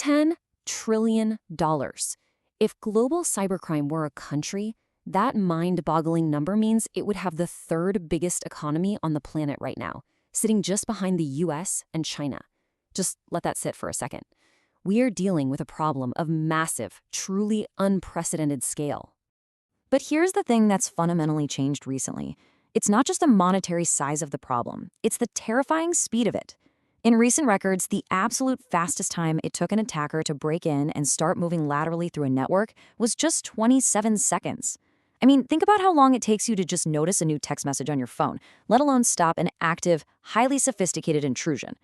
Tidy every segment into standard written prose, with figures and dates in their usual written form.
$10 trillion. If global cybercrime were a country, that mind-boggling number means it would have the third biggest economy on the planet right now, sitting just behind the US and China. Just let that sit for a second. We are dealing with a problem of massive, truly unprecedented scale. But here's the thing that's fundamentally changed recently. It's not just the monetary size of the problem, it's the terrifying speed of it. In recent records, the absolute fastest time it took an attacker to break in and start moving laterally through a network was just 27 seconds. I mean, think about how long it takes you to just notice a new text message on your phone, let alone stop an active, highly sophisticated intrusion.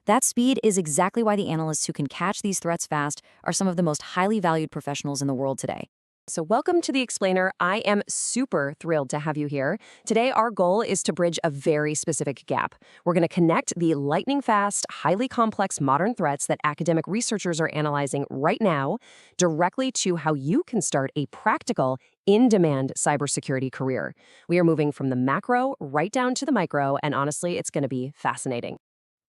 That speed is exactly why the analysts who can catch these threats fast are some of the most highly valued professionals in the world today. So welcome to The Explainer. I am super thrilled to have you here. Today, our goal is to bridge a very specific gap. We're going to connect the lightning-fast, highly complex modern threats that academic researchers are analyzing right now directly to how you can start a practical, in-demand cybersecurity career. We are moving from the macro right down to the micro, and honestly, it's going to be fascinating.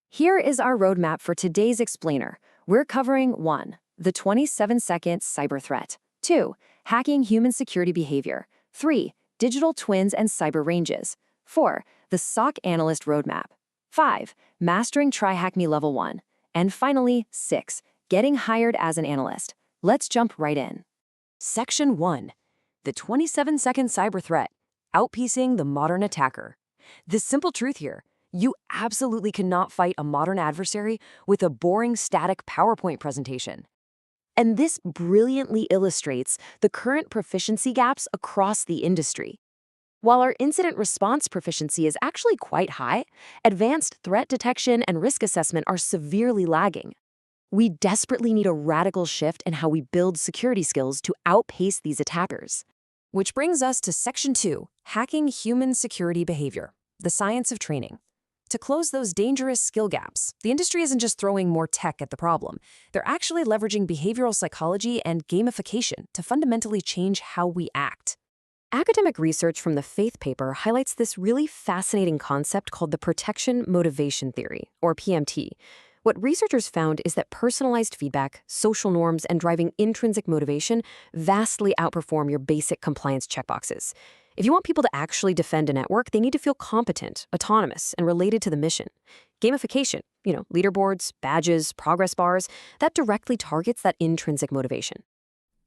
Here is our roadmap for today's Explainer. We're covering 1. The 27-second cyber threat. 2. Hacking human security behavior. 3. Digital twins and cyber ranges. 4. The SOC analyst roadmap. 5. Mastering TryHackMe Level 1. And finally, 6. Getting hired as an analyst. Let's jump right in. Section 1. The 27-second cyber threat. Outpiecing the modern attacker. The simple truth here. You absolutely cannot fight a modern adversary with a boring static PowerPoint presentation. And this brilliantly illustrates the current proficiency gaps across the industry. While our incident response proficiency is actually quite high, advanced threat detection and risk assessment are severely lagging. We desperately need a radical shift in how we build security skills to outpace these attackers. Which brings us to Section 2, Hacking Human Security Behavior, the Science of Training. To close those dangerous skill gaps, the industry isn't just throwing more tech at the problem. They're actually leveraging behavioral psychology and gamification to fundamentally change how we act. Academic research from the Faith paper highlights this really fascinating concept called the protection motivation theory, or PMT. What researchers found is that personalized feedback, social norms, and driving intrinsic motivation vastly outperform your basic compliance checkboxes. If you want people to actually defend a network, they need to feel competent, autonomous, and related to the mission. Gamification, leaderboards, badges, progress bars, that directly targets that intrinsic motivation.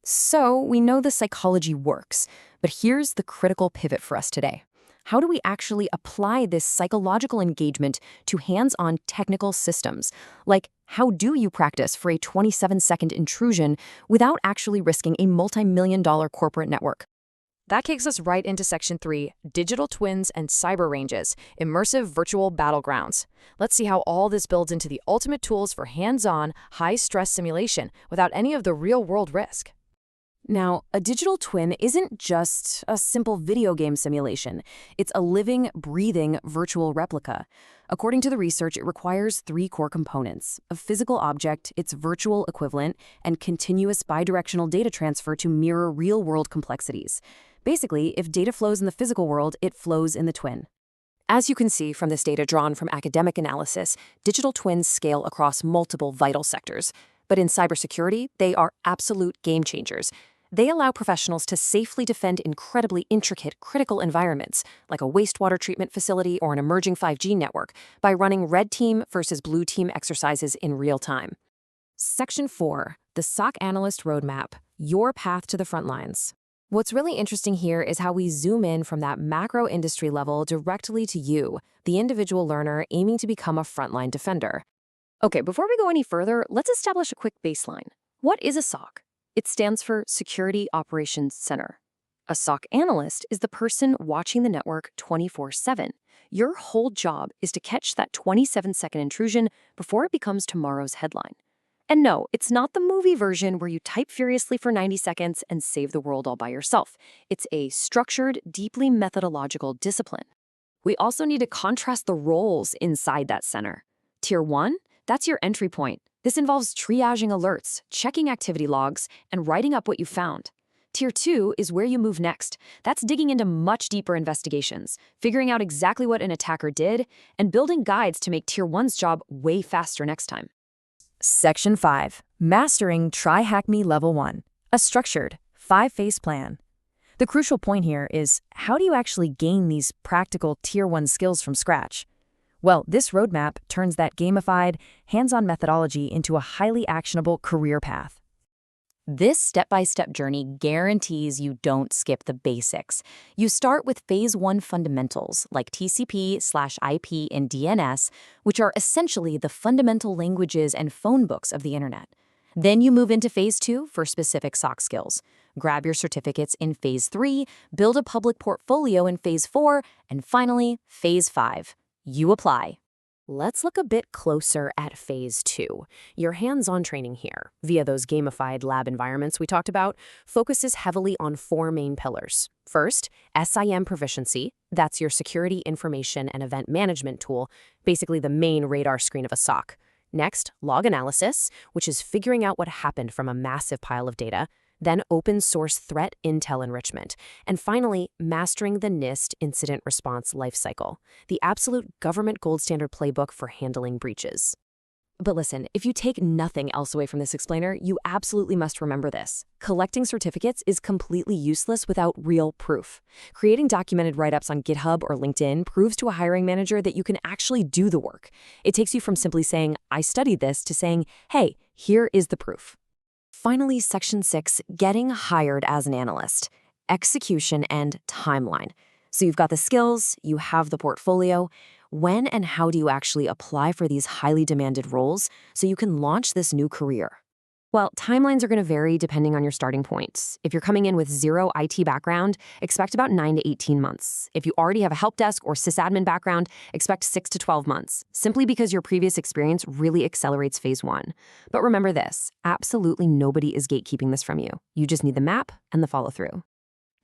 So we know the psychology works, but here's the critical pivot for us today. How do we actually apply this psychological engagement to hands-on technical systems? Like, how do you practice for a 27-second intrusion without actually risking a multi-million-dollar corporate network? That takes us right into Section 3, Digital Twins and Cyber Ranges, Immersive Virtual Battlegrounds. Let's see how all this builds into the ultimate tools for hands-on, high-stress simulation without any of the real-world risk. Now, a digital twin isn't just a simple video game simulation. It's a living, breathing virtual replica. According to the research, it requires 3 core components: a physical object, its virtual equivalent, and continuous bidirectional data transfer to mirror real-world complexities. Basically, if data flows in the physical world, it flows in the twin. As you can see from this data drawn from academic analysis, digital twins scale across multiple vital sectors. But in cybersecurity, they are absolute game changers. They allow professionals to safely defend incredibly intricate, critical environments, like a wastewater treatment facility or an emerging 5G network, by running red team versus blue team exercises in real time. Section 4, the SOC Analyst Roadmap, Your Path to the Front Lines. What's really interesting here is how we zoom in from that macro industry level directly to you, the individual learner aiming to become a frontline defender. Okay, before we go any further, let's establish a quick baseline. What is a SOC? It stands for Security Operations Center. A SOC analyst is the person watching the network 24/7. Your whole job is to catch that 27-second intrusion before it becomes tomorrow's headline. And no, it's not the movie version where you type furiously for 90 seconds and save the world all by yourself. It's a structured, deeply methodological discipline. We also need to contrast the roles inside that center. Tier 1, that's your entry point. This involves triaging alerts, checking activity logs, and writing up what you found. Tier 2 is where you move next. That's digging into much deeper investigations, figuring out exactly what an attacker did, and building guides to make Tier 1's job way faster next time. Section 5, Mastering TryHackMe Level 1, a structured, 5-phase plan. The crucial point here is, how do you actually gain these practical Tier 1 skills from scratch? Well, this roadmap turns that gamified, hands-on methodology into a highly actionable career path. This step-by-step journey guarantees you don't skip the basics. You start with Phase 1 fundamentals like TCP/IP and DNS, which are essentially the fundamental languages and phone books of the internet. Then you move into Phase 2 for specific SOC skills. Grab your certificates in Phase 3, build a public portfolio in Phase 4, and finally, Phase 5. You apply. Let's look a bit closer at Phase 2. Your hands-on training here, via those gamified lab environments we talked about, focuses heavily on 4 main pillars. First, SIM proficiency. That's your security information and event management tool, basically the main radar screen of a SOC. Next, log analysis, which is figuring out what happened from a massive pile of data. Then open source threat intel enrichment. And finally, mastering the NIST incident response lifecycle, the absolute government gold standard playbook for handling breaches. But listen, if you take nothing else away from this explainer, you absolutely must remember this. Collecting certificates is completely useless without real proof. Creating documented write-ups on GitHub or LinkedIn proves to a hiring manager that you can actually do the work. It takes you from simply saying, "I studied this," to saying, "Hey, here is the proof." Finally, Section 6, getting hired as an analyst, execution and timeline. So you've got the skills, you have the portfolio. When and how do you actually apply for these highly demanded roles so you can launch this new career? Well, timelines are going to vary depending on your starting points. If you're coming in with zero IT background, expect about 9 to 18 months. If you already have a help desk or sysadmin background, expect 6 to 12 months, simply because your previous experience really accelerates Phase 1. But remember this, absolutely nobody is gatekeeping this from you. You just need the map and the follow-through.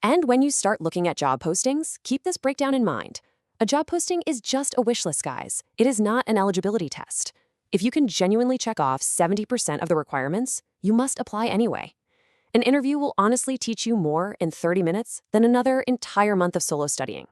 And when you start looking at job postings, keep this breakdown in mind. A job posting is just a wish list, guys. It is not an eligibility test. If you can genuinely check off 70% of the requirements, you must apply anyway. An interview will honestly teach you more in 30 minutes than another entire month of solo studying.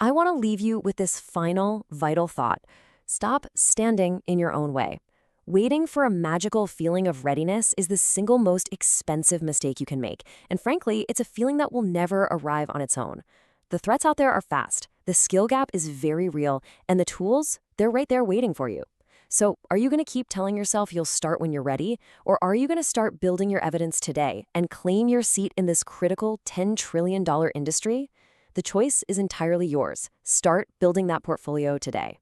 I want to leave you with this final, vital thought. Stop standing in your own way. Waiting for a magical feeling of readiness is the single most expensive mistake you can make. And frankly, it's a feeling that will never arrive on its own. The threats out there are fast. The skill gap is very real. And the tools, they're right there waiting for you. So, are you going to keep telling yourself you'll start when you're ready? Or are you going to start building your evidence today and claim your seat in this critical $10 trillion industry? The choice is entirely yours. Start building that portfolio today.